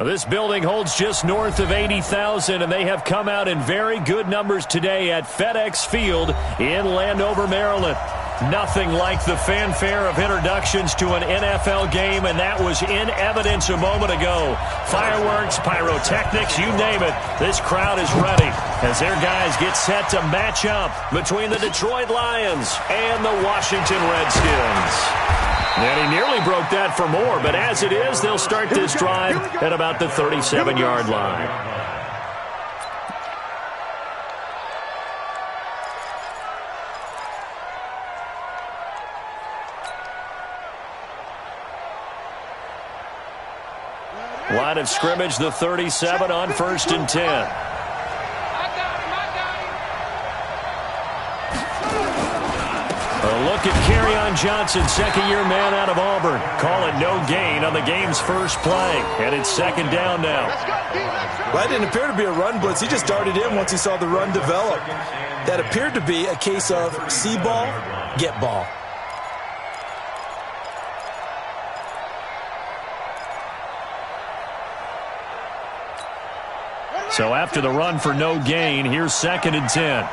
Well, this building holds just north of 80,000, and they have come out in very good numbers today at FedEx Field in Landover, Maryland. Nothing like the fanfare of introductions to an NFL game, and that was in evidence a moment ago. Fireworks, pyrotechnics, you name it. This crowd is ready as their guys get set to match up between the Detroit Lions and the Washington Redskins. And he nearly broke that for more, but as it is, they'll start this drive at about the 37-yard line. Line of scrimmage, the 37 on 1st and 10. A look at Kerryon Johnson, second-year man out of Auburn. Call it no gain on the game's first play. And it's 2nd down now. Well, that didn't appear to be a run blitz. He just darted in once he saw the run develop. That appeared to be a case of see ball, get ball. So after the run for no gain, here's 2nd and 10.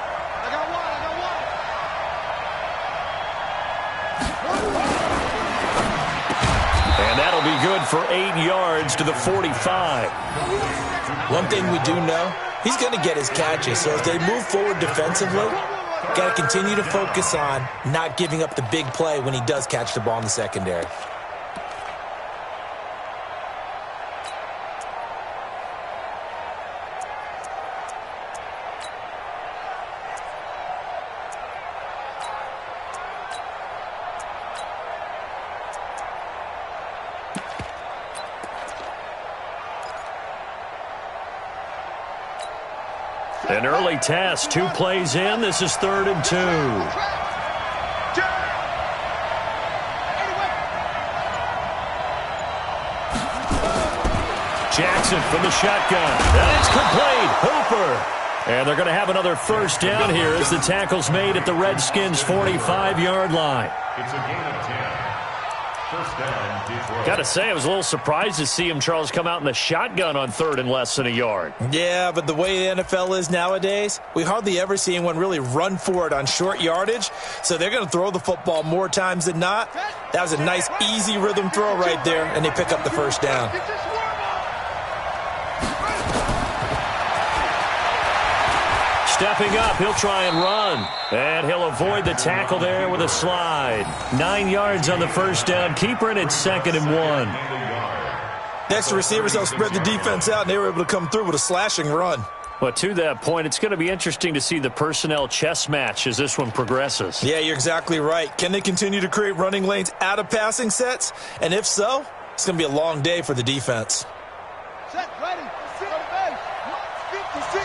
And that'll be good for 8 yards to the 45. One thing we do know, he's going to get his catches. So as they move forward defensively, got to continue to focus on not giving up the big play when he does catch the ball in the secondary. An early test, 2 plays in. This is 3rd and 2. Jackson from the shotgun. And it's complete. Hooper. And they're going to have another 1st down here as the tackle's made at the Redskins' 45-yard line. It's a gain of 10. First down, Detroit. Got to say, I was a little surprised to see him, Charles, come out in the shotgun on 3rd and less than a yard. Yeah, but the way the NFL is nowadays, we hardly ever see anyone really run for it on short yardage. So they're going to throw the football more times than not. That was a nice, easy rhythm throw right there, and they pick up the 1st down. Stepping up, he'll try and run. And he'll avoid the tackle there with a slide. 9 yards on the 1st down. Keeper in at 2nd and 1. Next, the receivers help spread the defense out, and they were able to come through with a slashing run. Well, to that point, it's going to be interesting to see the personnel chess match as this one progresses. Yeah, you're exactly right. Can they continue to create running lanes out of passing sets? And if so, it's going to be a long day for the defense. Set, ready, sit on the base. 56.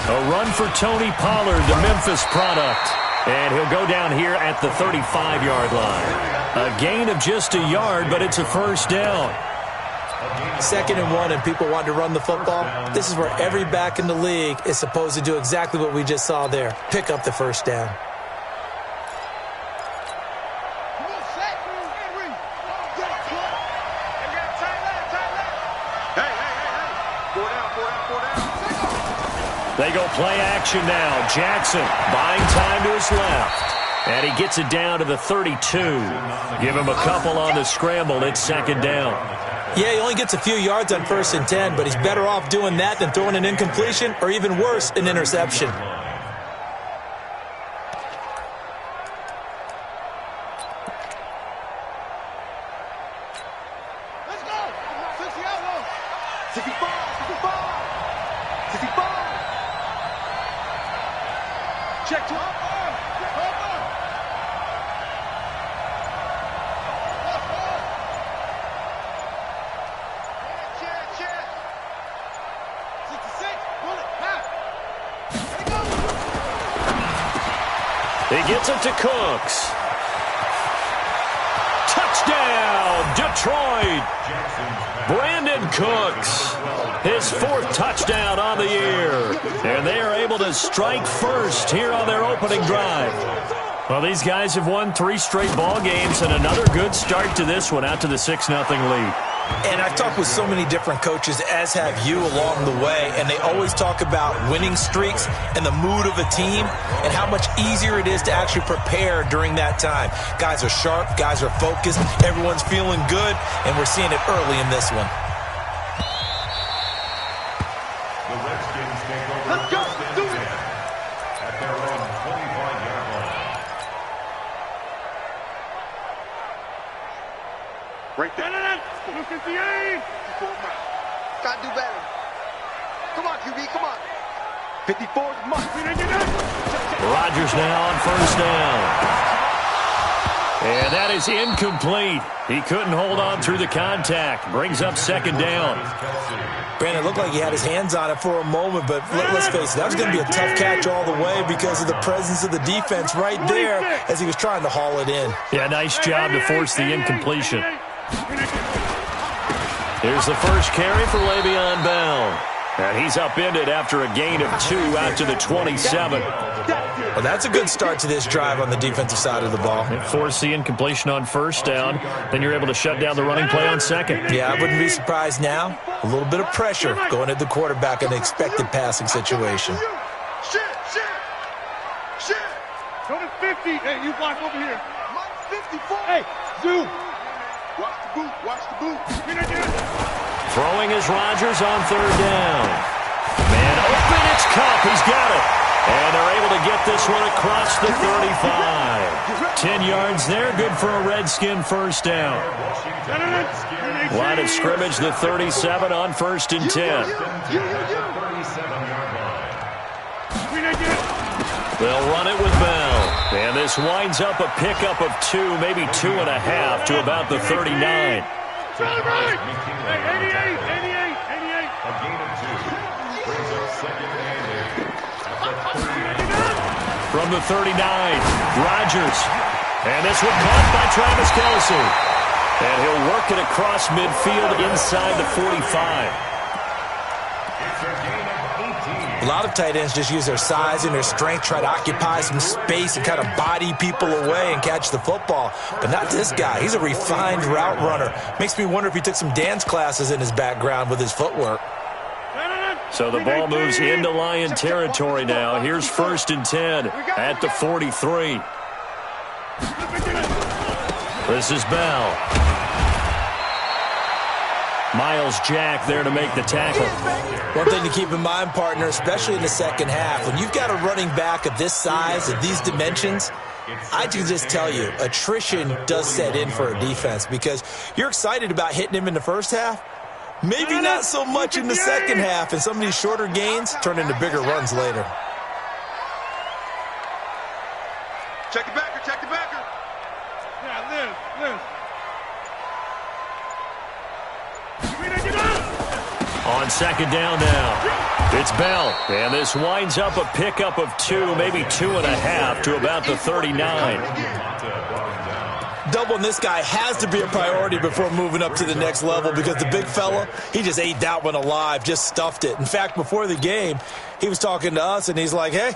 A run for Tony Pollard, the Memphis product. And he'll go down here at the 35-yard line. A gain of just a yard, but it's a 1st down. 2nd and 1, and people want to run the football. This is where every back in the league is supposed to do exactly what we just saw there. Pick up the 1st down. They go play action now. Jackson buying time to his left. And he gets it down to the 32. Give him a couple on the scramble. It's 2nd down. Yeah, he only gets a few yards on 1st and 10, but he's better off doing that than throwing an incompletion or even worse, an interception. Let's go. 65. Check to up. Check. 66. Pull it. He gets it to Cooks. Touchdown, Detroit. Brandon Cooks, his 4th touchdown on the year. And they are able to strike first here on their opening drive. Well, these guys have won 3 straight ball games and another good start to this one out to the 6-0 lead. And I've talked with so many different coaches, as have you, along the way, and they always talk about winning streaks and the mood of a team and how much easier it is to actually prepare during that time. Guys are sharp, guys are focused, everyone's feeling good, and we're seeing it early in this one. The Redskins take over. Let's go. Do it. At their own 25-yard line. Right there. Look at the aim. Gotta do better. Come on, QB, come on. 54 is must. Rodgers now on first down. And that is incomplete. He couldn't hold on through the contact. Brings up second down. Brandon, it looked like he had his hands on it for a moment, but let's face it, that was going to be a tough catch all the way because of the presence of the defense right there as he was trying to haul it in. Yeah, nice job to force the incompletion. Here's the first carry for Le'Veon Bell. And he's upended after a gain of 2 out to the 27. Well, that's a good start to this drive on the defensive side of the ball. Force the incompletion on first down. Then you're able to shut down the running play on second. Yeah, I wouldn't be surprised now. A little bit of pressure going at the quarterback in an expected passing situation. Shit. Go to 50. Hey, you block over here. 54. Hey, zoom. Watch the boot. Throwing is Rodgers on third down. Man open, it's Cup. He's got it. And they're able to get this one across the 35. 10 yards there, good for a Redskin first down. Line of scrimmage, the 37 on first and 10. They'll run it with Bell. And this winds up a pickup of 2, maybe 2.5 to about the 39. A gain of 2. Brings up second and 8. From the 39, Rodgers. And this one caught by Travis Kelce. And he'll work it across midfield inside the 45. It's a gain of 18. A lot of tight ends just use their size and their strength, try to occupy some space and kind of body people away and catch the football. But not this guy. He's a refined route runner. Makes me wonder if he took some dance classes in his background with his footwork. So the ball moves into Lion territory now. Here's first and 10 at the 43. This is Bell. Miles Jack there to make the tackle. One thing to keep in mind, partner, especially in the second half, when you've got a running back of this size, of these dimensions, I can just tell you, attrition does set in for a defense because you're excited about hitting him in the first half. Maybe not so much in the second half, and some of these shorter gains turn into bigger runs later. Check the backer. Yeah, Liz. On second down now, it's Bell. And this winds up a pickup of 2, maybe 2.5 to about the 39. Doubling this guy has to be a priority before moving up to the next level because the big fella, he just ate that one alive, just stuffed it. In fact, before the game, he was talking to us, and he's like, hey,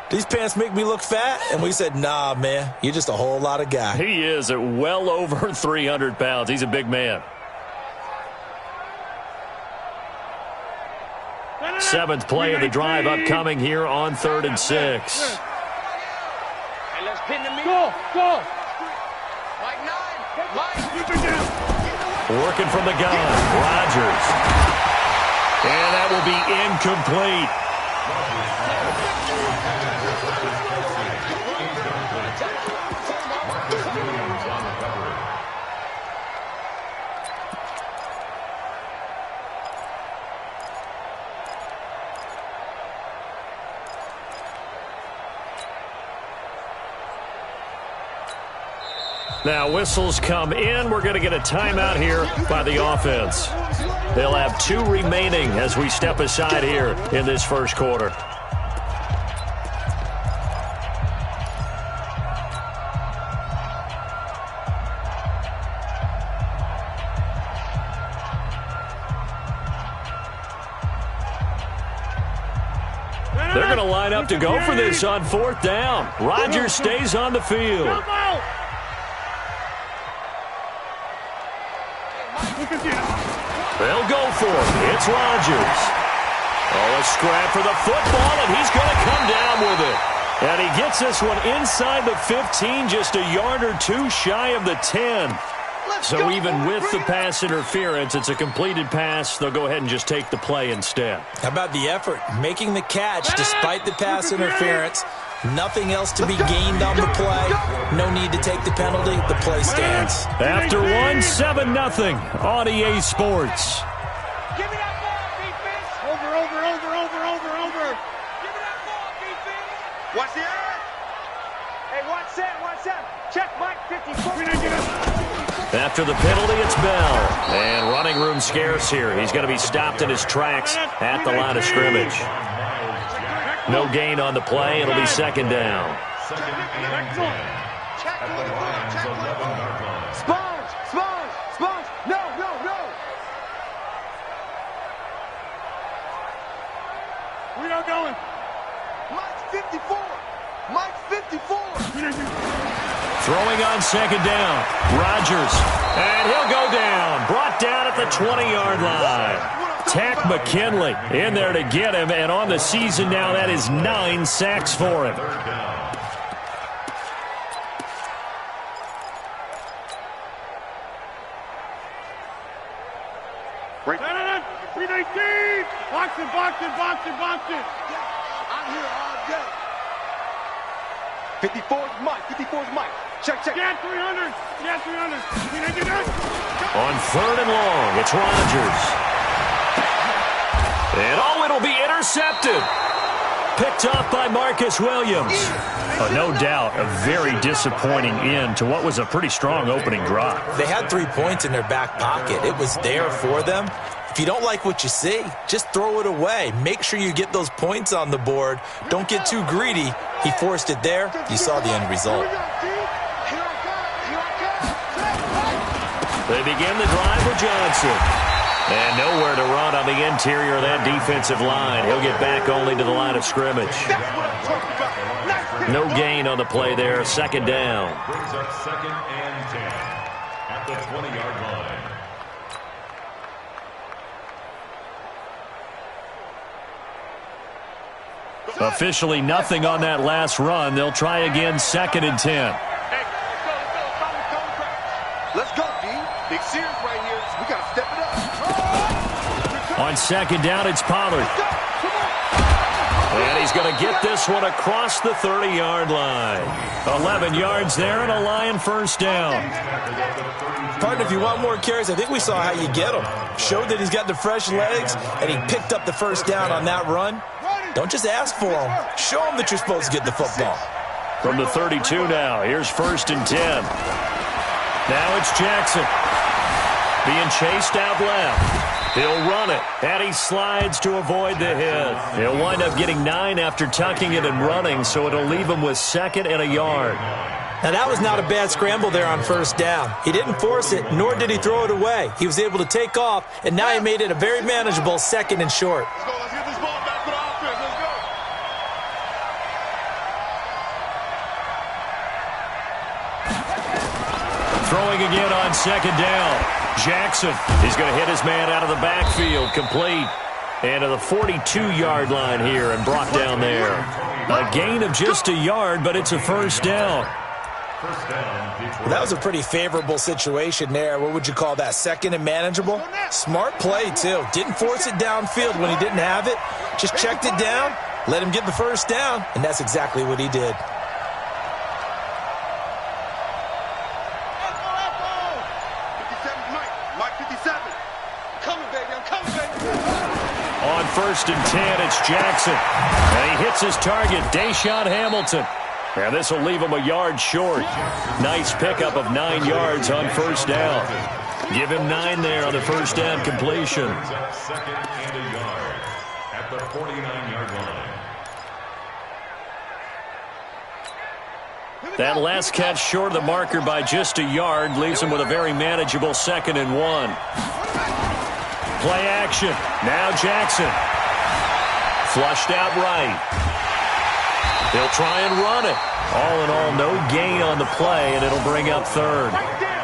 these pants make me look fat? And we said, nah, man, you're just a whole lot of guy. He is at well over 300 pounds. He's a big man. 7th play of the drive upcoming here on 3rd and 6. Hey, let's pin the meat. Go. Working from the gun, Rodgers. And that will be incomplete. Now whistles come in. We're going to get a timeout here by the offense. They'll have 2 remaining as we step aside here in this first quarter. They're going to line up to go for this on 4th down. Rodgers stays on the field. They'll go for it. It's Rodgers. Oh, a scrap for the football, and he's going to come down with it. And he gets this one inside the 15, just a yard or two shy of the 10. So even with the pass interference, it's a completed pass. They'll go ahead and just take the play instead. How about the effort? Making the catch despite the pass interference. Nothing else to be gained on the play. No need to take the penalty. The play stands. After 7-0 on EA Sports. Give me that ball, defense. Over. Give me that ball, defense. Watch the eye. Hey, watch that. Check Mike 54. After the penalty, it's Bell. And running room scarce here. He's going to be stopped in his tracks at the line of scrimmage. No gain on the play. It'll be 2nd down. Sponge. No. We are going. Mike's 54. Throwing on 2nd down. Rodgers. And he'll go down. Brought down at the 20-yard line. Tack McKinley in there to get him. And on the season now, that is 9 sacks for him. Box it. I'm here all day. 54's Mike. Check. Yeah, 300. On 3rd and long, it's Rodgers. And it'll be intercepted. Picked off by Marcus Williams. No doubt, a very disappointing end to what was a pretty strong opening drive. They had 3 points in their back pocket. It was there for them. If you don't like what you see, just throw it away. Make sure you get those points on the board. Don't get too greedy. He forced it there. You saw the end result. They begin the drive with Johnson. And nowhere to run on the interior of that defensive line. He'll get back only to the line of scrimmage. No gain on the play there. 2nd down. Brings up 2nd and 10 at the 20-yard line. Officially nothing on that last run. They'll try again 2nd and 10. Let's go, D. Big series right here. We got to step it up. On 2nd down, it's Pollard. And he's going to get this one across the 30-yard line. 11 yards there and a Lion 1st down. Partner, if you want more carries, I think we saw how you get them. Showed that he's got the fresh legs, and he picked up the 1st down on that run. Don't just ask for them. Show them that you're supposed to get the football. From the 32 now, here's 1st and 10. Now it's Jackson. Being chased out left. He'll run it, and he slides to avoid the hit. He'll wind up getting 9 after tucking it and running, so it'll leave him with 2nd and a yard. Now, that was not a bad scramble there on 1st down. He didn't force it, nor did he throw it away. He was able to take off, and now he made it a very manageable 2nd and short. Let's go. Let's get this ball back for the offense. Let's go. Throwing again on 2nd down. Jackson is going to hit his man out of the backfield, complete. And to the 42-yard line here and brought down there. A gain of just a yard, but it's a 1st down. Well, that was a pretty favorable situation there. What would you call that? 2nd and manageable? Smart play, too. Didn't force it downfield when he didn't have it. Just checked it down, let him get the 1st down, and that's exactly what he did. On 1st and 10, it's Jackson. And he hits his target, Deshaun Hamilton. And this will leave him a yard short. Nice pickup of 9 yards on 1st down. Give him 9 there on the 1st down completion. 2nd and a yard at the 49-yard line. That last catch short of the marker by just a yard leaves him with a very manageable 2nd and 1. Play action. Now Jackson. Flushed out right. They'll try and run it. All in all, no gain on the play, and it'll bring up third.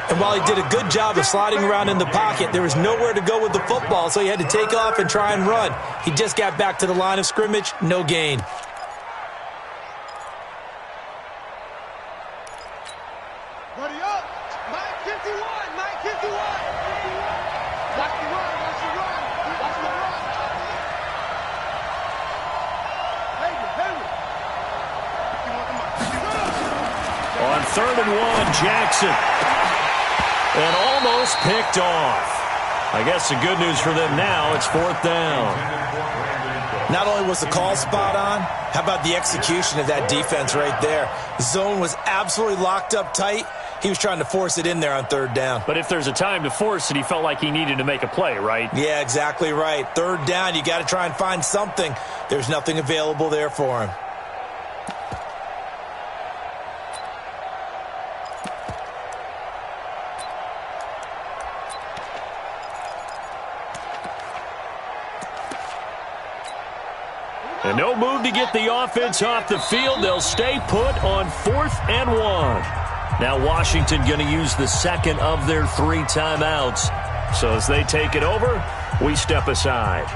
And while he did a good job of sliding around in the pocket, there was nowhere to go with the football, so he had to take off and try and run. He just got back to the line of scrimmage, no gain. Buddy up. Mike 51. Mike 51. Watch the run. Watch the run. Watch the run. Henry. On 3rd and 1, Jackson. And almost picked off. I guess the good news for them now, it's 4th down. Not only was the call spot on, how about the execution of that defense right there? The zone was absolutely locked up tight. He was trying to force it in there on 3rd down. But if there's a time to force it, he felt like he needed to make a play, right? Yeah, exactly right. 3rd down, you got to try and find something. There's nothing available there for him. And no move to get the offense off the field. They'll stay put on 4th and 1. Now Washington going to use the second of their 3 timeouts. So as they take it over, we step aside.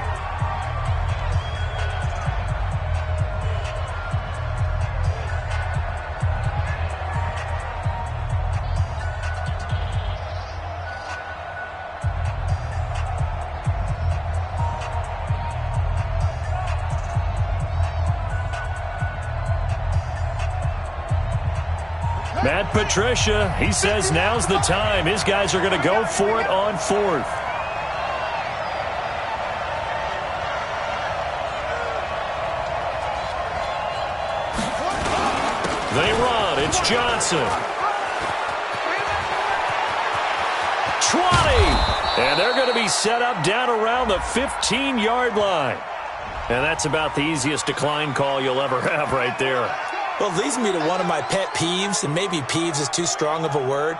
Matt Patricia, he says now's the time. His guys are going to go for it on 4th. They run. It's Johnson. 20. And they're going to be set up down around the 15-yard line. And that's about the easiest decline call you'll ever have right there. Well, it leads me to one of my pet peeves, and maybe peeves is too strong of a word,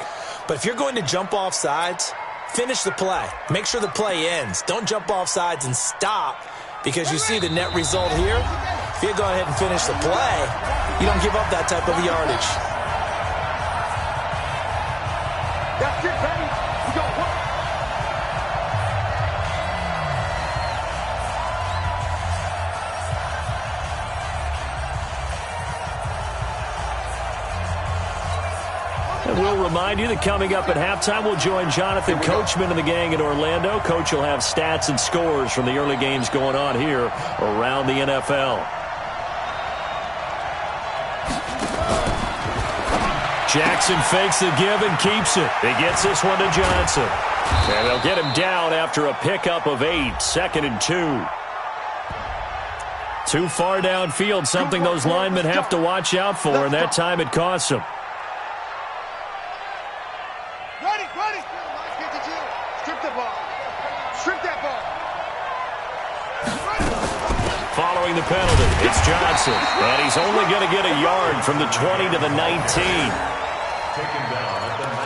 but if you're going to jump off sides, finish the play. Make sure the play ends. Don't jump off sides and stop, because you see the net result here. If you go ahead and finish the play, you don't give up that type of yardage. That's it, baby. We go. And we'll remind you that coming up at halftime, we'll join Jonathan Coachman and the gang in Orlando. Coach will have stats and scores from the early games going on here around the NFL. Jackson fakes the give and keeps it. He gets this one to Johnson. And they'll get him down after a pickup of 8, 2nd and 2. Too far downfield, something those linemen have to watch out for, and that time it costs them. Following the penalty, it's Johnson. And he's only going to get a yard from the 20 to the 19.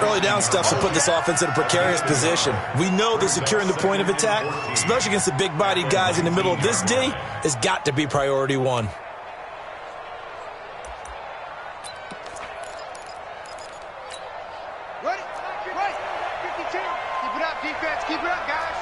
Early down stuff to put this offense in a precarious position. We know that securing the point of attack, especially against the big-bodied guys in the middle of this D, has got to be priority 1. Ready? 52. Keep it up, defense. Keep it up, guys.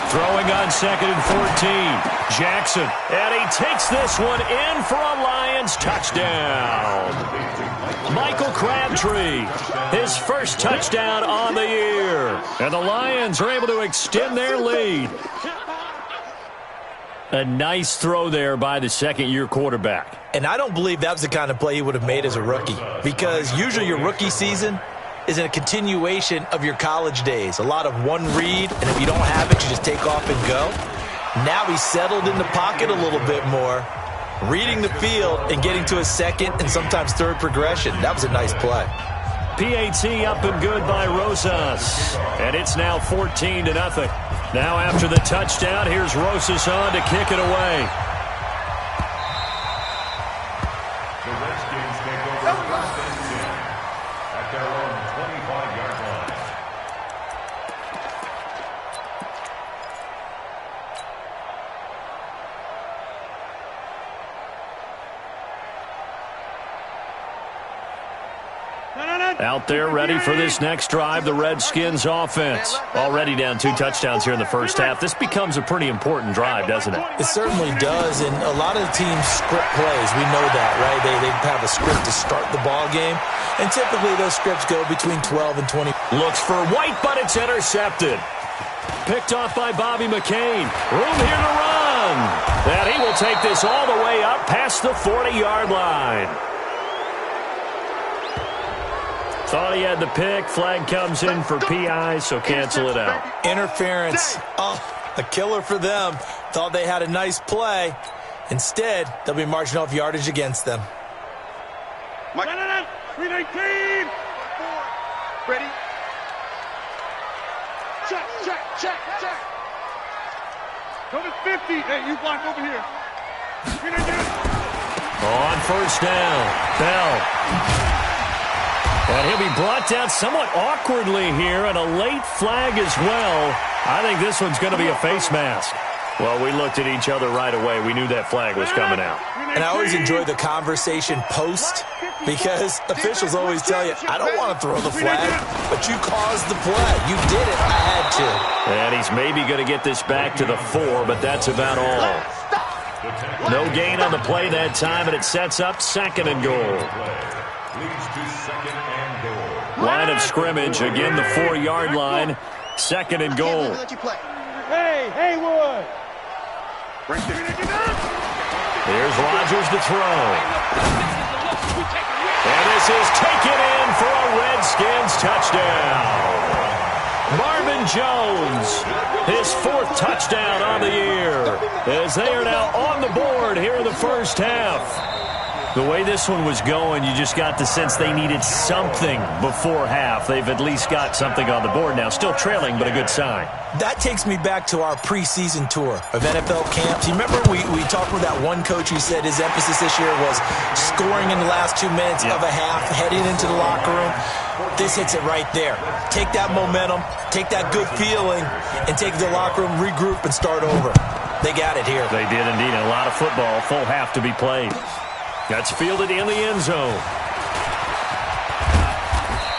Throwing on 2nd and 14. Jackson. And he takes this one in for a Lions touchdown. Michael Crabtree. His first touchdown on the year. And the Lions are able to extend their lead. A nice throw there by the second-year quarterback. And I don't believe that was the kind of play he would have made as a rookie, because usually your rookie season is in a continuation of your college days. A lot of one read, and if you don't have it, you just take off and go. Now he's settled in the pocket a little bit more, reading the field and getting to a second and sometimes third progression. That was a nice play. PAT up and good by Rosas. And it's now 14-0. Now after the touchdown, here's Rosas on to kick it away. Out there ready for this next drive, the Redskins offense. Already down 2 touchdowns here in the first half. This becomes a pretty important drive, doesn't it? It certainly does, and a lot of the teams script plays. We know that, right? They have a script to start the ball game, and typically those scripts go between 12 and 20. Looks for White, but it's intercepted. Picked off by Bobby McCain. Room here to run. And he will take this all the way up past the 40-yard line. Thought he had the pick. Flag comes in for PI, so cancel it out. Interference. Oh, a killer for them. Thought they had a nice play. Instead, they'll be marching off yardage against them. 319. Ready? Check. Cover 50. Hey, you block over here. 319. On first down, Bell. And he'll be brought down somewhat awkwardly here, and a late flag as well. I think this one's going to be a face mask. Well, we looked at each other right away. We knew that flag was coming out. And I always enjoy the conversation post, because officials always tell you, I don't want to throw the flag, but you caused the play. You did it. I had to. And he's maybe going to get this back to the 4, but that's about all. No gain on the play that time, and it sets up 2nd and goal. Line of scrimmage, again the 4-yard line, 2nd and goal. Hey, Haywood. Here's Rodgers to throw. And this is taken in for a Redskins touchdown. Marvin Jones, his 4th touchdown on the year, as they are now on the board here in the first half. The way this one was going, you just got the sense they needed something before half. They've at least got something on the board now. Still trailing, but a good sign. That takes me back to our preseason tour of NFL camps. You remember we talked with that one coach who said his emphasis this year was scoring in the last 2 minutes of a half, heading into the locker room. This hits it right there. Take that momentum, take that good feeling, and take the locker room, regroup, and start over. They got it here. They did indeed. A lot of football, full half to be played. That's fielded in the end zone.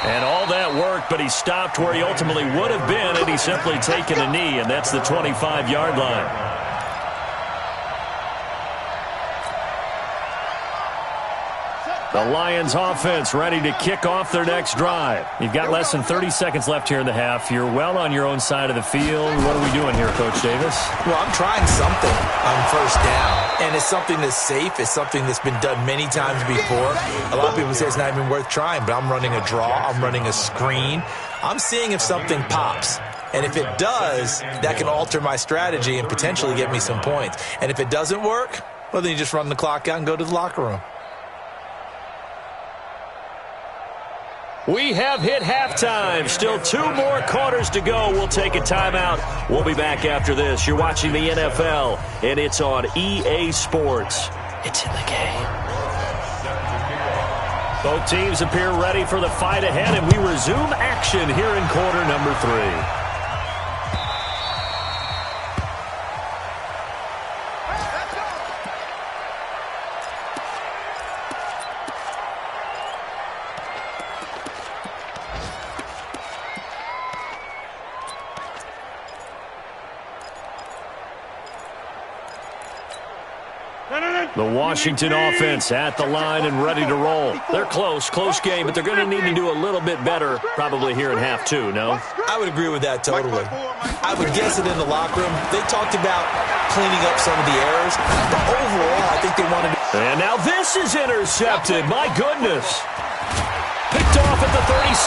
And all that worked, but he stopped where he ultimately would have been had he simply taken a knee, and that's the 25-yard line. The Lions offense ready to kick off their next drive. You've got less than 30 seconds left here in the half. You're well on your own side of the field. What are we doing here, Coach Davis? Well, I'm trying something on first down, and it's something that's safe. It's something that's been done many times before. A lot of people say it's not even worth trying, but I'm running a draw. I'm running a screen. I'm seeing if something pops. And if it does, that can alter my strategy and potentially get me some points. And if it doesn't work, well, then you just run the clock out and go to the locker room. We have hit halftime. Still 2 more quarters to go. We'll take a timeout. We'll be back after this. You're watching the NFL, and it's on EA Sports. It's in the game. Both teams appear ready for the fight ahead, and we resume action here in quarter number 3. The Washington offense at the line and ready to roll. They're close game, but they're going to need to do a little bit better probably here in half 2, no? I would agree with that totally. I would guess it in the locker room. They talked about cleaning up some of the errors, but overall, I think they wanted to. And now this is intercepted. My goodness. Picked off at the 36.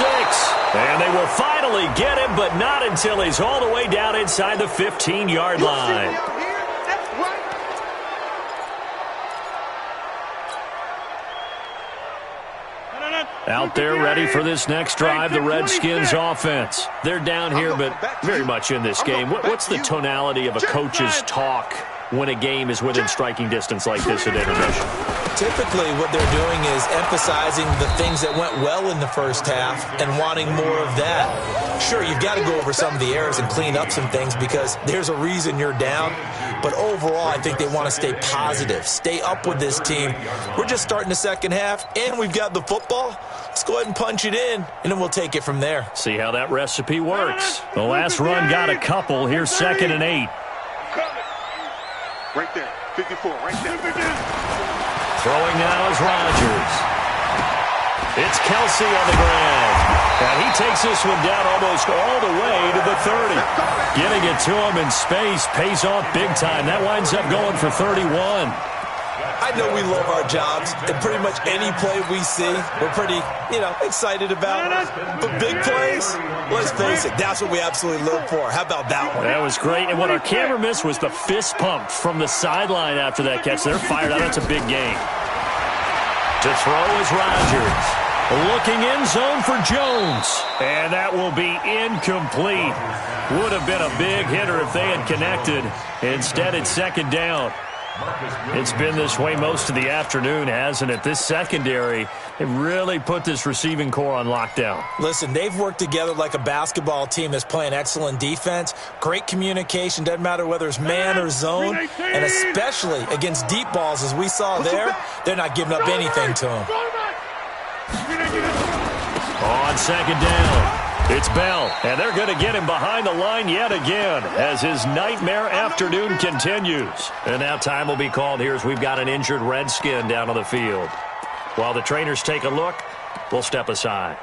And they will finally get him, but not until he's all the way down inside the 15-yard line. Out there ready for this next drive, the Redskins offense. They're down here, but very much in this game. What's the tonality of a coach's talk when a game is within striking distance like this at intermission? typically what they're doing is emphasizing the things that went well in the first half and wanting more of that. Sure, you've got to go over some of the errors and clean up some things because there's a reason you're down. But overall, I think they want to stay positive, stay up with this team. We're just starting the second half, and we've got the football. Let's go ahead and punch it in, and then we'll take it from there. See how that recipe works. The last run got a couple. Here's 2nd and 8. Right there, 54, right there. Throwing now is Rodgers. It's Kelsey on the ground. And he takes this one down almost all the way to the 30. Getting it to him in space pays off big time. That winds up going for 31. I know we love our jobs, and pretty much any play we see, we're pretty, excited about. But big plays, let's face it, that's what we absolutely live for. How about that one? That was great, and what our camera missed was the fist pump from the sideline after that catch. They're fired out. That's a big game. To throw is Rodgers. Looking in zone for Jones. And that will be incomplete. Would have been a big hitter if they had connected. Instead, it's 2nd down. It's been this way most of the afternoon, hasn't it? This secondary, they really put this receiving core on lockdown. Listen, they've worked together like a basketball team that's playing excellent defense. Great communication, doesn't matter whether it's man or zone. And especially against deep balls, as we saw there, they're not giving up anything to them. On 2nd down, it's Bell, and they're going to get him behind the line yet again as his nightmare afternoon continues. And now time will be called here as we've got an injured Redskin down on the field. While the trainers take a look, we'll step aside.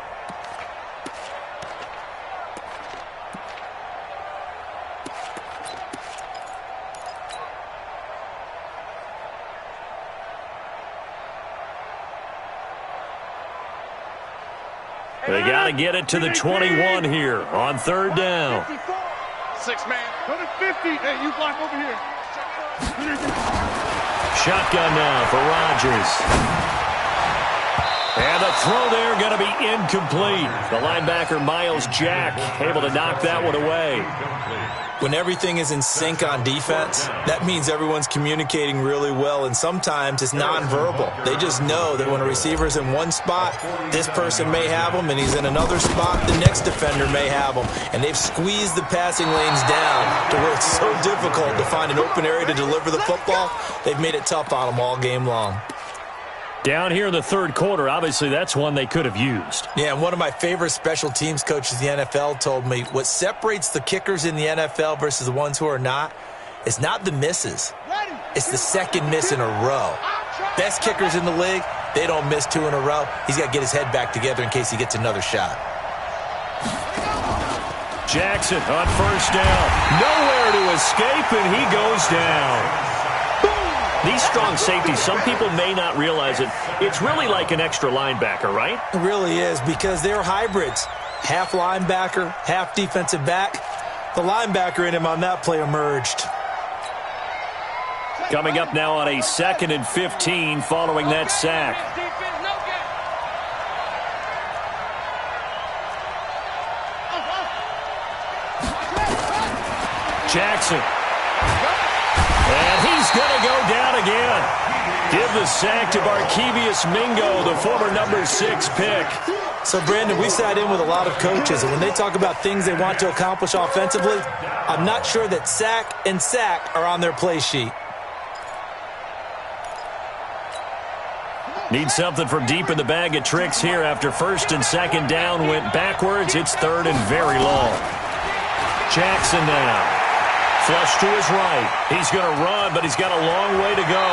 They got to get it to the 21 here on 3rd down. 6 man. Go to 50. Hey, you block over here. Shotgun now for Rodgers. And the throw there going to be incomplete. The linebacker, Miles Jack, able to knock that one away. When everything is in sync on defense, that means everyone's communicating really well, and sometimes it's nonverbal. They just know that when a receiver's in one spot, this person may have him, and he's in another spot, the next defender may have him. And they've squeezed the passing lanes down to where it's so difficult to find an open area to deliver the football. They've made it tough on them all game long. Down here in the 3rd quarter, obviously that's one they could have used. Yeah, and one of my favorite special teams coaches in the NFL told me what separates the kickers in the NFL versus the ones who are not is not the misses. It's the second miss in a row. Best kickers in the league, they don't miss 2 in a row. He's got to get his head back together in case he gets another shot. Jackson on 1st down. Nowhere to escape, and he goes down. These strong safeties, some people may not realize it. It's really like an extra linebacker, right? It really is because they're hybrids. Half linebacker, half defensive back. The linebacker in him on that play emerged. Coming up now on a 2nd and 15 following that sack. Jackson. And he's going to go down again. Give the sack to Barkevious Mingo, the former number 6 pick. So, Brandon, we sat in with a lot of coaches, and when they talk about things they want to accomplish offensively, I'm not sure that sack and sack are on their play sheet. Need something from deep in the bag of tricks here after 1st and 2nd down went backwards. It's 3rd and very long. Jackson now. Flush to his right. He's going to run, but he's got a long way to go.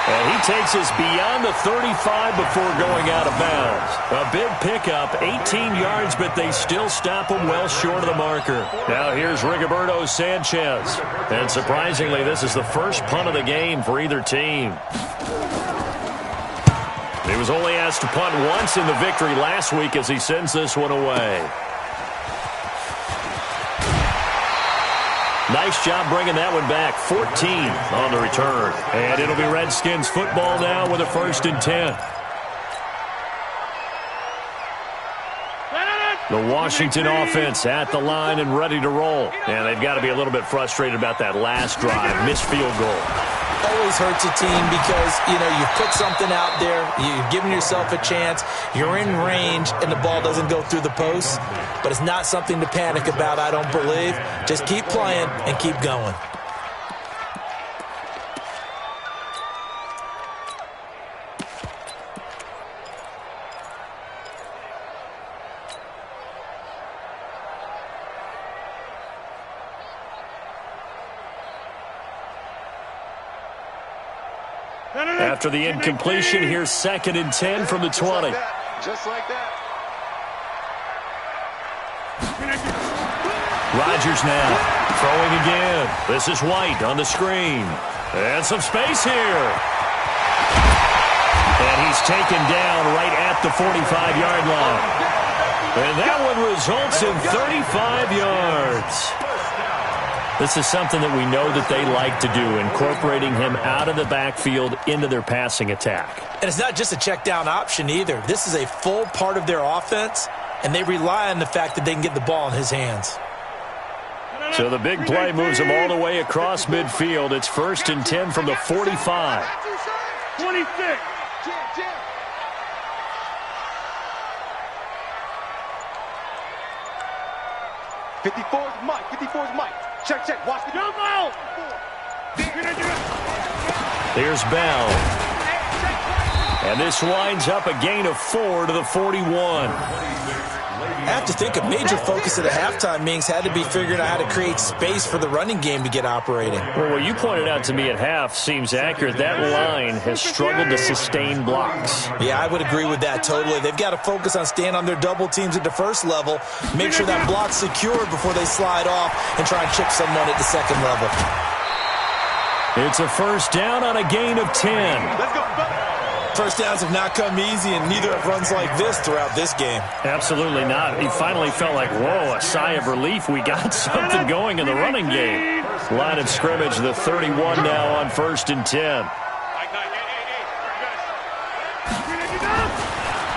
And he takes us beyond the 35 before going out of bounds. A big pickup, 18 yards, but they still stop him well short of the marker. Now here's Rigoberto Sanchez. And surprisingly, this is the first punt of the game for either team. He was only asked to punt once in the victory last week as he sends this one away. Nice job bringing that one back. 14 on the return. And it'll be Redskins football now with a 1st and 10. The Washington offense at the line and ready to roll. And they've got to be a little bit frustrated about that last drive. Missed field goal. always hurts a team because, you put something out there, you're giving yourself a chance, you're in range, and the ball doesn't go through the post. But it's not something to panic about, I don't believe. Just keep playing and keep going. After the incompletion, here's 2nd and 10 from the 20. Just like that. Rodgers now throwing again. This is White on the screen. And some space here. And he's taken down right at the 45-yard line. And that one results in 35 yards. This is something that we know that they like to do, incorporating him out of the backfield into their passing attack. And it's not just a check down option either. This is a full part of their offense, and they rely on the fact that they can get the ball in his hands. So the big play moves him all the way across midfield. It's 1st and 10 from the 45. 26. 54's Mike. 54's Mike. Check. Watch the jump out. There's Bell. And this winds up a gain of 4 to the 41. I have to think a major focus of the halftime meetings had to be figuring out how to create space for the running game to get operating. Well, what you pointed out to me at half seems accurate. That line has struggled to sustain blocks. Yeah, I would agree with that totally. They've got to focus on staying on their double teams at the first level, make sure that block's secured before they slide off and try and chip someone at the second level. It's a 1st down on a gain of 10. Let's go. First downs have not come easy, and neither have runs like this throughout this game. Absolutely not. He finally felt like, whoa, a sigh of relief. We got something going in the running game. Line of scrimmage, the 31 now on 1st and 10.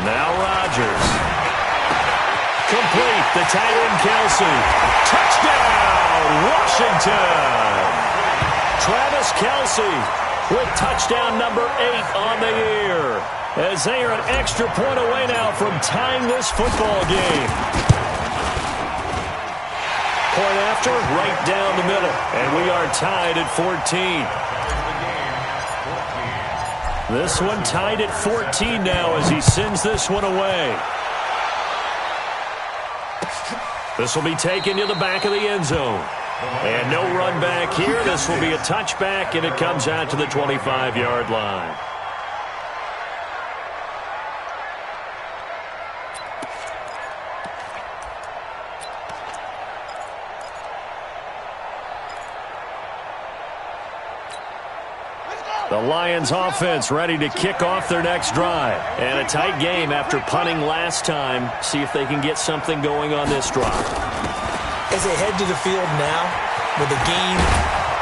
Now Rodgers. Complete. The tight end, Kelsey. Touchdown, Washington. Travis Kelsey with touchdown number 8 on the year, as they are an extra point away now from tying this football game. Point after, right down the middle, and we are tied at 14. This one tied at 14 now as he sends this one away. This will be taken to the back of the end zone. And no run back here. This will be a touchback, and it comes out to the 25-yard line. The Lions offense ready to kick off their next drive. And a tight game after punting last time. See if they can get something going on this drive. As they head to the field now, with the game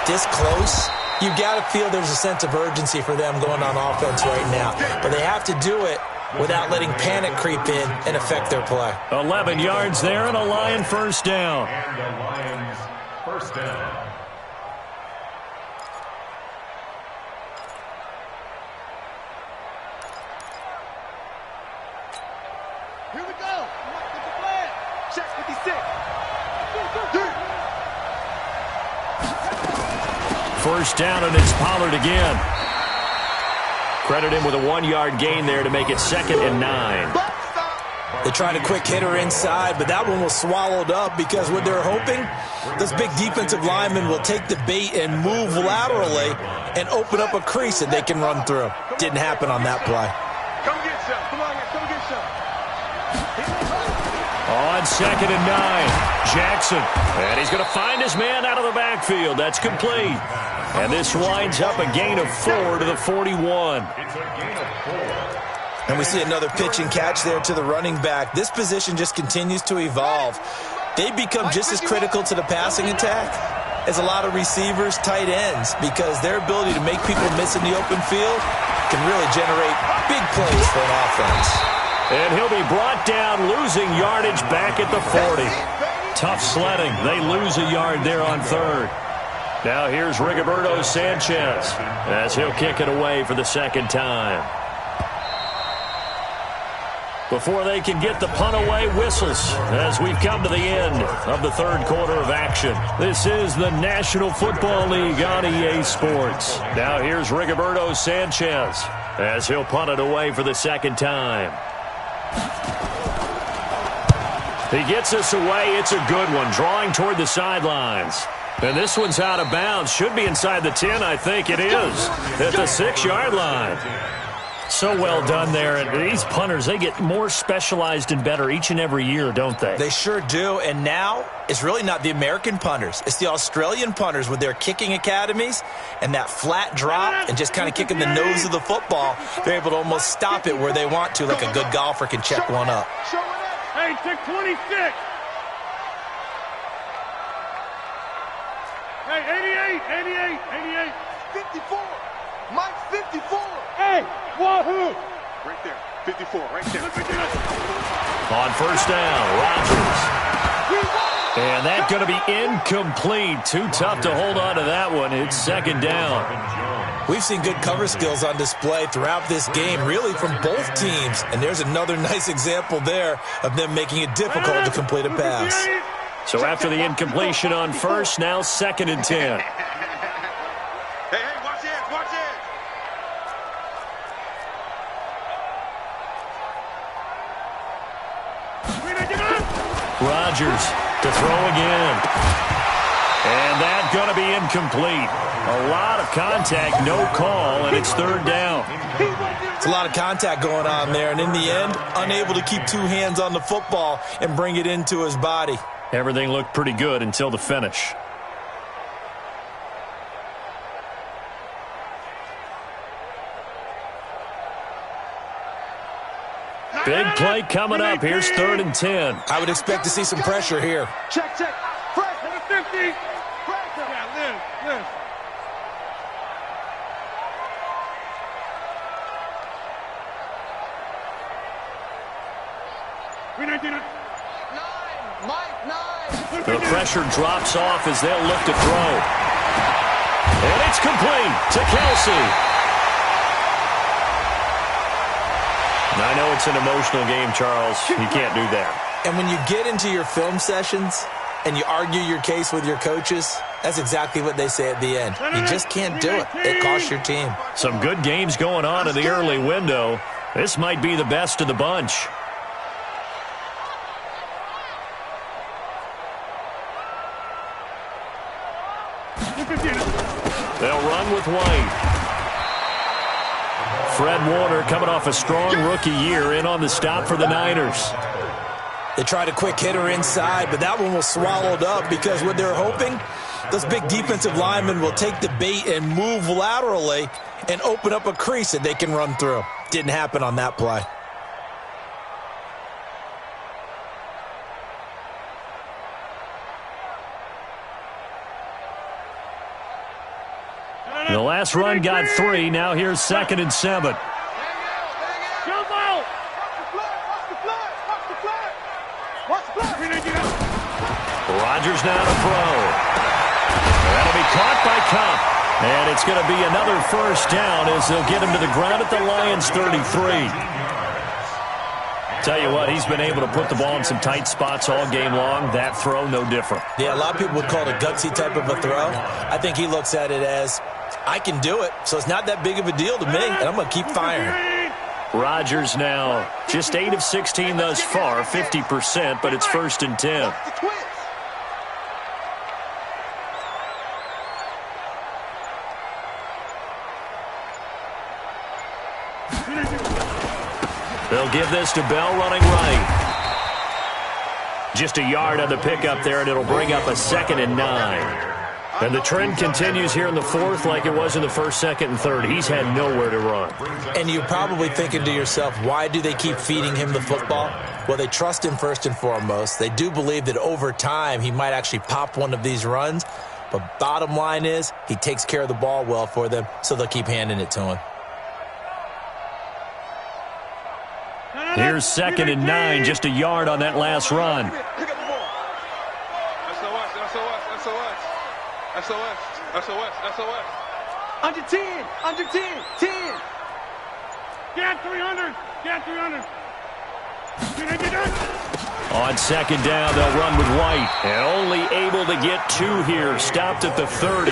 this close, you've got to feel there's a sense of urgency for them going on offense right now. But they have to do it without letting panic creep in and affect their play. 11 yards there and a Lion 1st down. And the Lions 1st down. Here we go. Get the flag. Check 56. 1st down, and it's Pollard again. Credit him with a 1-yard gain there to make it 2nd and 9. They tried a quick hitter inside, but that one was swallowed up because what they're hoping, this big defensive lineman will take the bait and move laterally and open up a crease that they can run through. Didn't happen on that play. Come get some. Come on, come get some. On 2nd and 9, Jackson. And he's going to find his man out of the backfield. That's complete. And this winds up a gain of 4 to the 41. It's a gain of 4. And we see another pitch and catch there to the running back. This position just continues to evolve. They become just as critical to the passing attack as a lot of receivers, tight ends, because their ability to make people miss in the open field can really generate big plays for an offense. And he'll be brought down, losing yardage back at the 40. Tough sledding. They lose a yard there on 3rd. Now here's Rigoberto Sanchez as he'll kick it away for the second time. Before they can get the punt away, whistles as we've come to the end of the third quarter of action. This is the National Football League on EA Sports. Now here's Rigoberto Sanchez as he'll punt it away for the second time. He gets us away. It's a good one, drawing toward the sidelines. And this one's out of bounds. Should be inside the 10, I think it is, at the 6-yard line. So well done there. And these punters, they get more specialized and better each and every year, don't they? They sure do. And now it's really not the American punters. It's the Australian punters with their kicking academies and that flat drop and just kind of kicking the nose of the football. They're able to almost stop it where they want to, like a good golfer can check one up. Hey, check 26. Hey, 88, 54. Mike, 54. Hey, wahoo. Right there, 54, right there. On first down, Rodgers. And that's going to be incomplete. Too tough to hold on to that one. It's second down. We've seen good cover skills on display throughout this game, really from both teams. And there's another nice example there of them making it difficult to complete a pass. So after the incompletion on first, now second and 10. Hey, watch it, watch it. Rodgers to throw again. And that's going to be incomplete. A lot of contact, no call, and it's third down. It's a lot of contact going on there, and in the end, unable to keep two hands on the football and bring it into his body. Everything looked pretty good until the finish. Big play coming up. Here's third and 10. I would expect to see some pressure here. Check. Press to the 50. Yeah, live. The pressure drops off as they'll look to throw. And it's complete to Kelsey. I know it's an emotional game, Charles. You can't do that. And when you get into your film sessions and you argue your case with your coaches, that's exactly what they say at the end. You just can't do it. It costs your team. Some good games going on in the early window. This might be the best of the bunch. They'll run with White. Fred Warner coming off a strong rookie year in on the stop for the Niners. They tried a quick hitter inside, but that one was swallowed up because what they're hoping, those big defensive linemen will take the bait and move laterally and open up a crease that they can run through. Didn't happen on that play. The last run got 3. Now here's second and 7. Jump out. Rodgers now to throw. That'll be caught by Cup. And it's going to be another first down as they'll get him to the ground at the Lions' 33. Tell you what, he's been able to put the ball in some tight spots all game long. That throw, no different. Yeah, a lot of people would call it a gutsy type of a throw. I think he looks at it as, I can do it, so it's not that big of a deal to me, and I'm going to keep firing. Rodgers now just 8 of 16 thus far, 50%, but it's first and 10. They'll give this to Bell running right. Just a yard on the pickup there, and it'll bring up a second and 9. And the trend continues here in the fourth like it was in the first, second, and third. He's had nowhere to run. And you're probably thinking to yourself, why do they keep feeding him the football? Well, they trust him first and foremost. They do believe that over time he might actually pop one of these runs. But bottom line is he takes care of the ball well for them, so they'll keep handing it to him. Here's second and 9, just a yard on that last run. SOS, SOS. Under 10, under 10, 10. Get 300, get 300. On second down, they'll run with White. And only able to get 2 here. Stopped at the 30.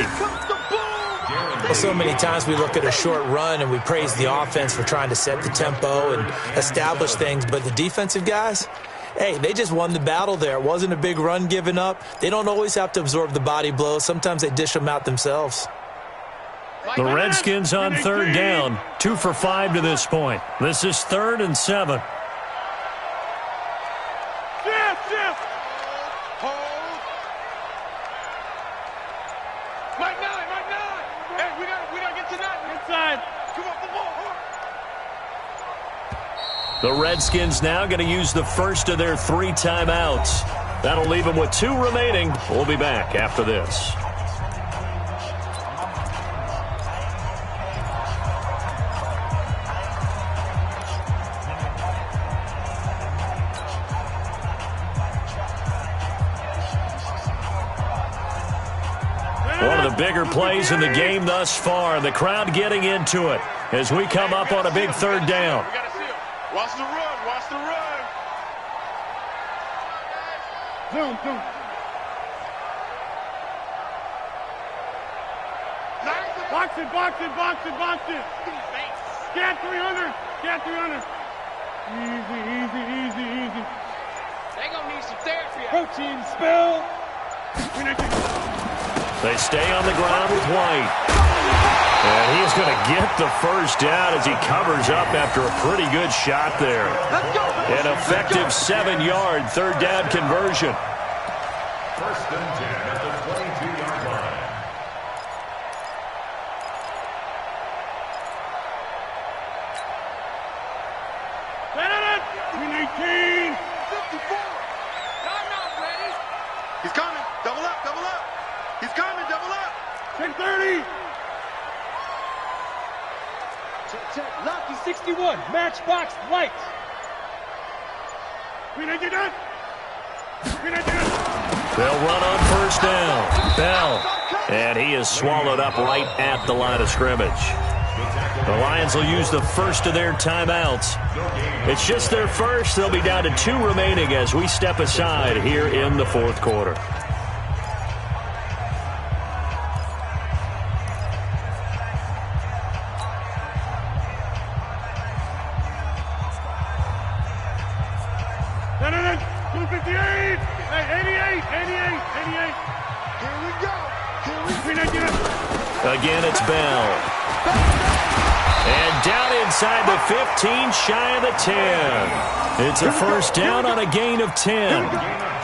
Well, so many times we look at a short run and we praise the offense for trying to set the tempo and establish things. But the defensive guys, hey, they just won the battle there. It wasn't a big run given up. They don't always have to absorb the body blows. Sometimes they dish them out themselves. The Redskins on third down. 2 for 5 to this point. This is 3rd and 7. The Redskins now going to use the first of their 3 timeouts. That'll leave them with 2 remaining. We'll be back after this. One of the bigger plays in the game thus far. The crowd getting into it as we come up on a big 3rd down. Watch the run, watch the run. Zoom, zoom. Box it, box it, box it, box it. Get 300, get 300. Easy, easy, easy, easy. They gonna need some therapy. Protein spill. They stay on the ground with White. And he's going to get the first down as he covers up after a pretty good shot there. An effective 7-yard 3rd down conversion. 1st and 10 at the 22-yard line. $319. 54. Timeout ready. He's coming. Double up, double up. He's coming, double up. 10:30. Check, Lucky 61, matchbox lights. They'll run on 1st down. Bell. And he is swallowed up right at the line of scrimmage. The Lions will use the first of their timeouts. It's just their first. They'll be down to 2 remaining as we step aside here in the 4th quarter. Again, it's Bell. And down inside the 15, shy of the 10. It's a 1st down on a gain of 10.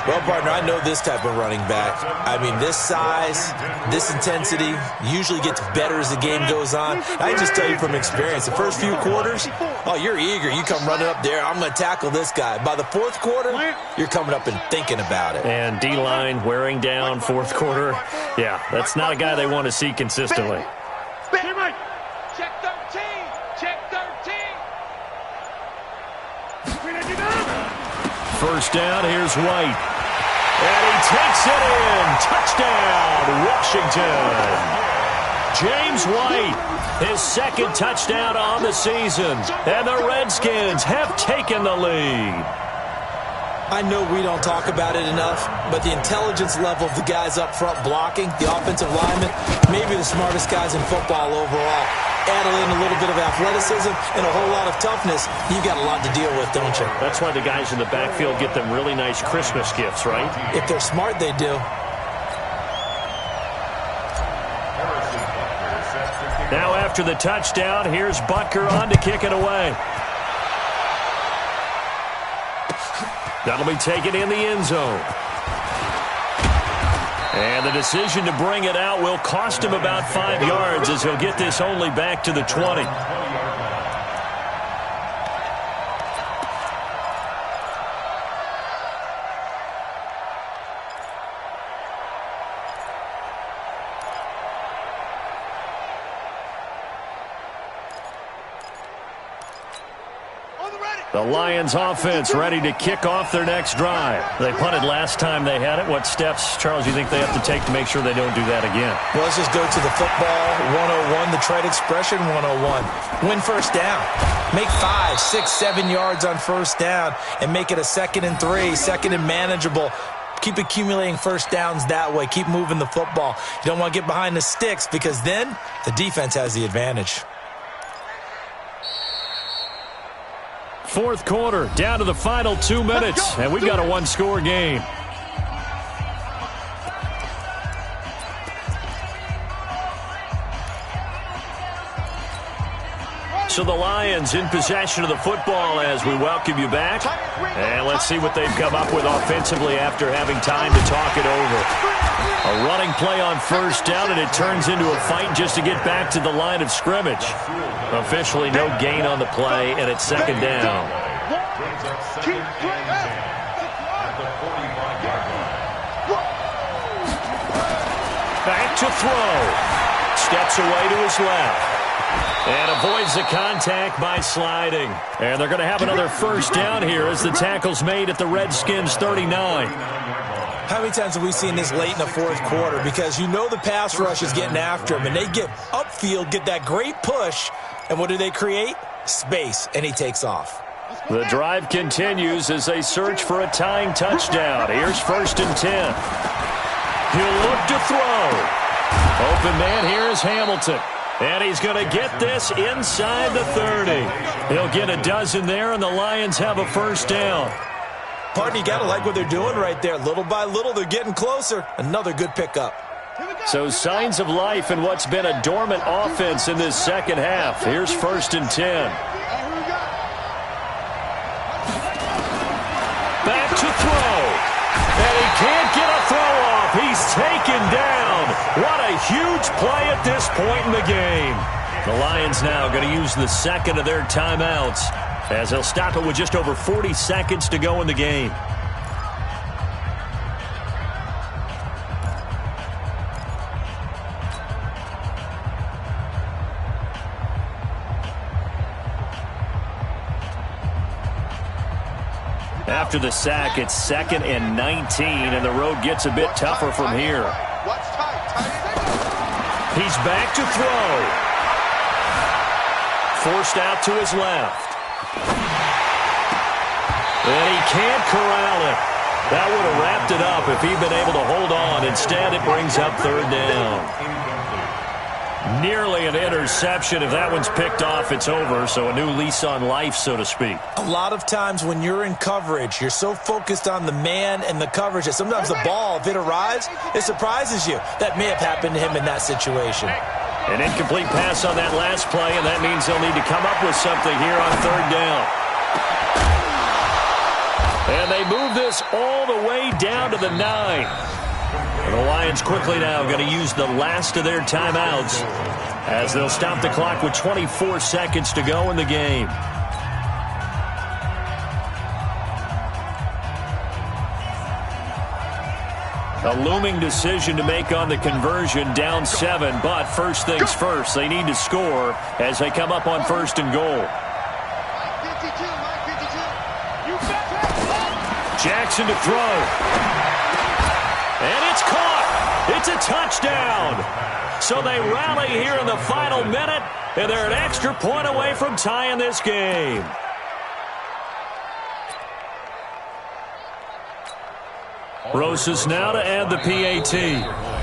Well, partner, I know this type of running back. I mean, this size, this intensity usually gets better as the game goes on. I can just tell you from experience, the first few quarters, oh, you're eager. You come running up there, I'm going to tackle this guy. By the 4th quarter, you're coming up and thinking about it. And D-line wearing down 4th quarter. Yeah, that's not a guy they want to see consistently. Check 13. Check 13. 1st down, here's White. And he takes it in. Touchdown, Washington. James White, his 2nd touchdown on the season. And the Redskins have taken the lead. I know we don't talk about it enough, but the intelligence level of the guys up front blocking, the offensive linemen, maybe the smartest guys in football overall. Add in a little bit of athleticism and a whole lot of toughness, you've got a lot to deal with, don't you? That's why the guys in the backfield get them really nice Christmas gifts, right? If they're smart, they do. Now after the touchdown, here's Butker on to kick it away. That'll be taken in the end zone. And the decision to bring it out will cost him about 5 yards as he'll get this only back to the 20. On the The Lions offense ready to kick off their next drive. They punted last time they had it. What steps, Charles, you think they have to take to make sure they don't do that again? Well, let's just go to the football 101, the trade expression 101. Win first down. Make 5, 6, 7 yards on first down and make it a 2nd and 3, 2nd and manageable. Keep accumulating first downs that way. Keep moving the football. You don't want to get behind the sticks because then the defense has the advantage. Fourth quarter, down to the final 2 minutes, and we've got a one-score game. So the Lions in possession of the football as we welcome you back. And let's see what they've come up with offensively after having time to talk it over. A running play on first down, and it turns into a fight just to get back to the line of scrimmage. Officially no gain on the play, and it's 2nd down. Back to throw. Steps away to his left. And avoids the contact by sliding. And they're going to have another first down here as the tackle's made at the Redskins' 39. How many times have we seen this late in the fourth quarter? Because you know the pass rush is getting after him, and they get upfield, get that great push, and what do they create? Space, and he takes off. The drive continues as they search for a tying touchdown. Here's 1st and 10. He'll look to throw. Open man here is Hamilton. And he's going to get this inside the 30. He'll get a dozen there, and the Lions have a first down. Partner, you got to like what they're doing right there. Little by little, they're getting closer. Another good pickup. So signs of life in what's been a dormant offense in this second half. Here's 1st and 10. Back to throw. And he can't get a throw off. He's taken down. What a huge play at this point in the game. The Lions now going to use the second of their timeouts as they'll stop it with just over 40 seconds to go in the game. After the sack, it's 2nd and 19, and the road gets a bit tougher from here. He's back to throw. Forced out to his left. And he can't corral it. That would have wrapped it up if he'd been able to hold on. Instead, it brings up 3rd down. Nearly an interception. If that one's picked off, it's over. So a new lease on life, so to speak. A lot of times when you're in coverage, you're so focused on the man and the coverage that sometimes the ball, if it arrives, it surprises you. That may have happened to him in that situation. An incomplete pass on that last play, and that means they'll need to come up with something here on 3rd down. And they move this all the way down to the 9. And the Lions quickly now going to use the last of their timeouts as they'll stop the clock with 24 seconds to go in the game. A looming decision to make on the conversion, down 7, but first things first, they need to score as they come up on 1st and goal. Jackson to throw. And it's caught. It's a touchdown. So they rally here in the final minute, and they're an extra point away from tying this game. Rosas now to add the PAT.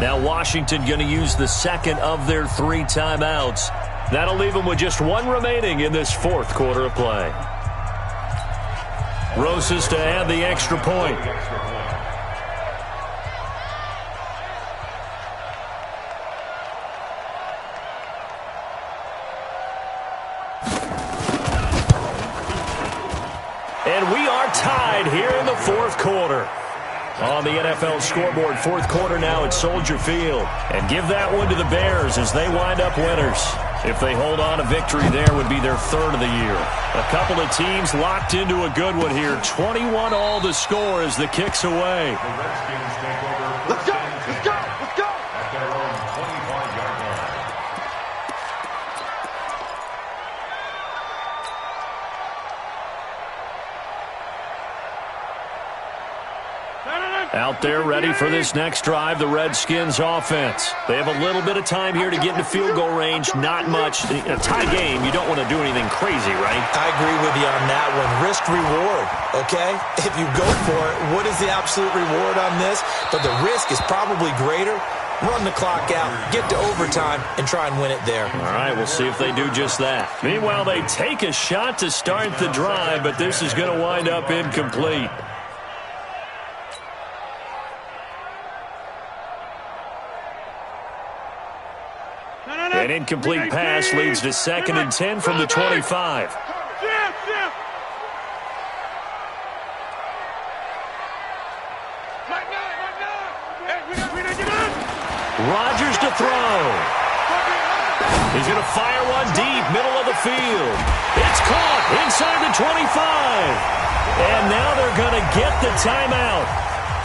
Now Washington going to use the second of their 3 timeouts. That'll leave them with just 1 remaining in this 4th quarter of play. Rosas to add the extra point. And we are tied here in the 4th quarter. On the NFL scoreboard, 4th quarter now at Soldier Field. And give that one to the Bears as they wind up winners. If they hold on, a victory there would be their 3rd of the year. A couple of teams locked into a good one here. 21 all the score as the kick's away. The Redskins take over. Let's go! Let's go! Let's go! At their own 25-yard line. Out there ready for this next drive, the Redskins offense. They have a little bit of time here to get into field goal range, not much. In a tie game, you don't want to do anything crazy, right? I agree with you on that one. Risk-reward, okay? If you go for it, what is the absolute reward on this? But the risk is probably greater. Run the clock out, get to overtime, and try and win it there. All right, we'll see if they do just that. Meanwhile, they take a shot to start the drive, but this is going to wind up incomplete. An incomplete pass leads to 2nd and 10 from the 25. Rodgers to throw. He's going to fire one deep, middle of the field. It's caught inside the 25. And now they're going to get the timeout.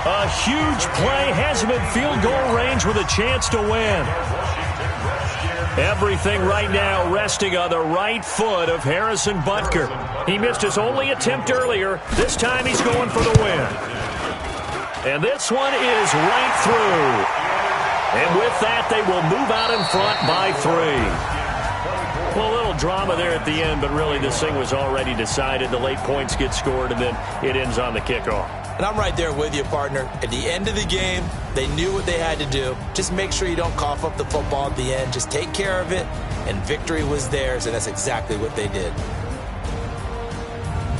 A huge play has him in field goal range with a chance to win. Everything right now resting on the right foot of Harrison Butker. He missed his only attempt earlier. This time he's going for the win. And this one is right through. And with that, they will move out in front by 3. Well, a little drama there at the end, but really this thing was already decided. The late points get scored, and then it ends on the kickoff. And I'm right there with you, partner. At the end of the game, they knew what they had to do. Just make sure you don't cough up the football at the end. Just take care of it, and victory was theirs, and that's exactly what they did.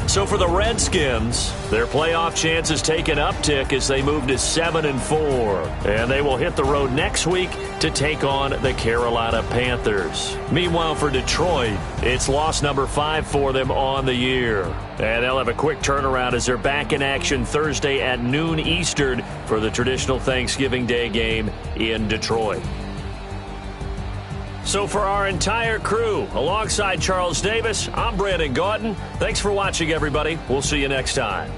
So for the Redskins, their playoff chances take an uptick as they move to 7-4. And they will hit the road next week to take on the Carolina Panthers. Meanwhile, for Detroit, it's loss number 5 for them on the year. And they'll have a quick turnaround as they're back in action Thursday at noon Eastern for the traditional Thanksgiving Day game in Detroit. So for our entire crew, alongside Charles Davis, I'm Brandon Gautin. Thanks for watching, everybody. We'll see you next time.